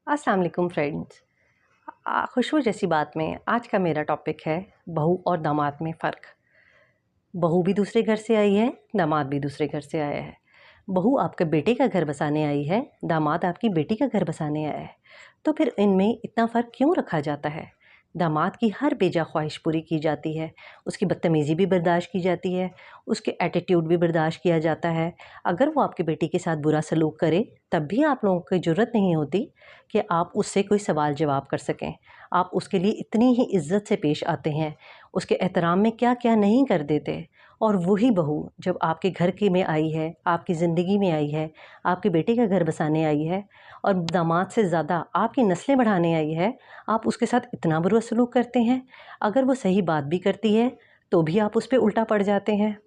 अस्सलाम वालेकुम फ्रेंड्स। खुशबू जैसी बात में आज का मेरा टॉपिक है बहू और दामाद में फ़र्क। बहू भी दूसरे घर से आई है, दामाद भी दूसरे घर से आया है। बहू आपके बेटे का घर बसाने आई है, दामाद आपकी बेटी का घर बसाने आया है। तो फिर इनमें इतना फ़र्क क्यों रखा जाता है? दामाद की हर बेजा ख्वाहिश पूरी की जाती है, उसकी बदतमीज़ी भी बर्दाश्त की जाती है, उसके एटीट्यूड भी बर्दाश्त किया जाता है। अगर वो आपकी बेटी के साथ बुरा सलूक करे तब भी आप लोगों की ज़रूरत नहीं होती कि आप उससे कोई सवाल जवाब कर सकें। आप उसके लिए इतनी ही इज़्ज़त से पेश आते हैं, उसके एहतराम में क्या क्या नहीं कर देते। और वही बहू जब आपके घर की में आई है, आपकी ज़िंदगी में आई है, आपके बेटे का घर बसाने आई है और दामाद से ज़्यादा आपकी नस्लें बढ़ाने आई है, आप उसके साथ इतना बुरा सलूक करते हैं। अगर वो सही बात भी करती है तो भी आप उस पे उल्टा पड़ जाते हैं।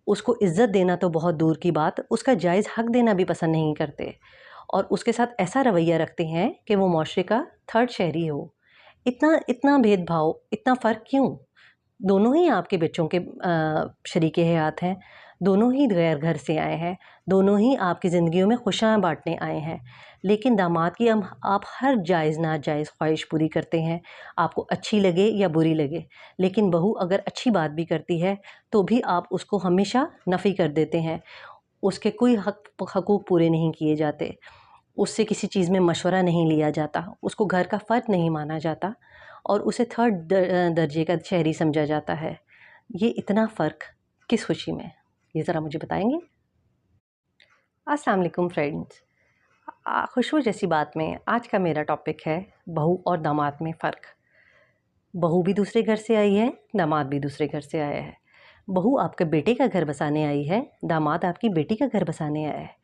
उसको इज़्ज़त देना तो बहुत दूर की बात, उसका जायज़ हक़ देना भी पसंद नहीं करते और उसके साथ ऐसा रवैया रखते हैं कि वो मुआशरे का थर्ड शहरी हो। इतना इतना भेदभाव, इतना फ़र्क क्यों? दोनों ही आपके बच्चों के शरीके हयात हैं, दोनों ही गैर घर से आए हैं, दोनों ही आपकी ज़िंदगियों में खुशियाँ बाँटने आए हैं। लेकिन दामाद की आप हर जायज़ नाजायज़ ख्वाहिश पूरी करते हैं, आपको अच्छी लगे या बुरी लगे। लेकिन बहू अगर अच्छी बात भी करती है तो भी आप उसको हमेशा नफ़ी कर देते हैं। उसके कोई हक़ूक़ पूरे नहीं किए जाते, उससे किसी चीज़ में मशवरा नहीं लिया जाता, उसको घर का फ़र्द नहीं माना जाता और उसे थर्ड दर्जे का शहरी समझा जाता है। ये इतना फ़र्क किस खुशी में? ये ज़रा मुझे बताएँगे? अस्सलाम वालेकुम फ्रेंड्स। खुशबू जैसी बात में आज का मेरा टॉपिक है बहू और दामाद में फ़र्क। बहू भी दूसरे घर से आई है, दामाद भी दूसरे घर से आया है। बहू आपके बेटे का घर बसाने आई है, दामाद आपकी बेटी का घर बसाने आया है।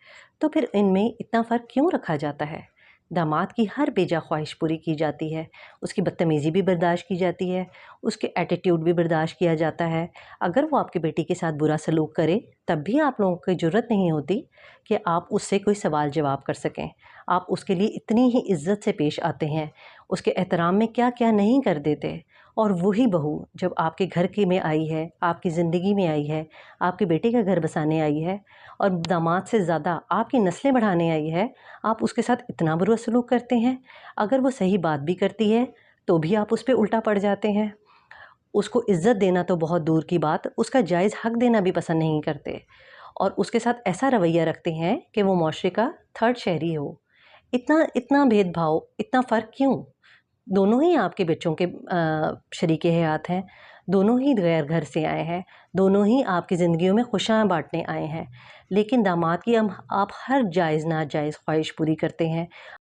तो फिर इनमें इतना फ़र्क क्यों रखा जाता है? दामाद की हर बेजा ख्वाहिश पूरी की जाती है, उसकी बदतमीज़ी भी बर्दाश्त की जाती है, उसके एटीट्यूड भी बर्दाश्त किया जाता है। अगर वो आपकी बेटी के साथ बुरा सलूक करे तब भी आप लोगों की ज़रूरत नहीं होती कि आप उससे कोई सवाल जवाब कर सकें। आप उसके लिए इतनी ही इज़्ज़त से पेश आते हैं, उसके एहतराम में क्या क्या नहीं कर देते। और वही बहू जब आपके घर की में आई है, आपकी ज़िंदगी में आई है, आपके बेटे का घर बसाने आई है और दामाद से ज़्यादा आपकी नस्लें बढ़ाने आई है, आप उसके साथ इतना बुरा सलूक करते हैं। अगर वो सही बात भी करती है तो भी आप उस पे उल्टा पड़ जाते हैं। उसको इज़्ज़त देना तो बहुत दूर की बात, उसका जायज़ हक़ देना भी पसंद नहीं करते और उसके साथ ऐसा रवैया रखते हैं कि वो मुआशरे का थर्ड शहरी हो। इतना इतना भेदभाव, इतना फ़र्क क्यों? दोनों ही आपके बच्चों के शरीके हयात हैं, दोनों ही गैर घर से आए हैं, दोनों ही आपकी ज़िंदगियों में खुशियाँ बाँटने आए हैं। लेकिन दामाद की आप हर जायज़ नाजायज़ ख्वाहिश पूरी करते हैं,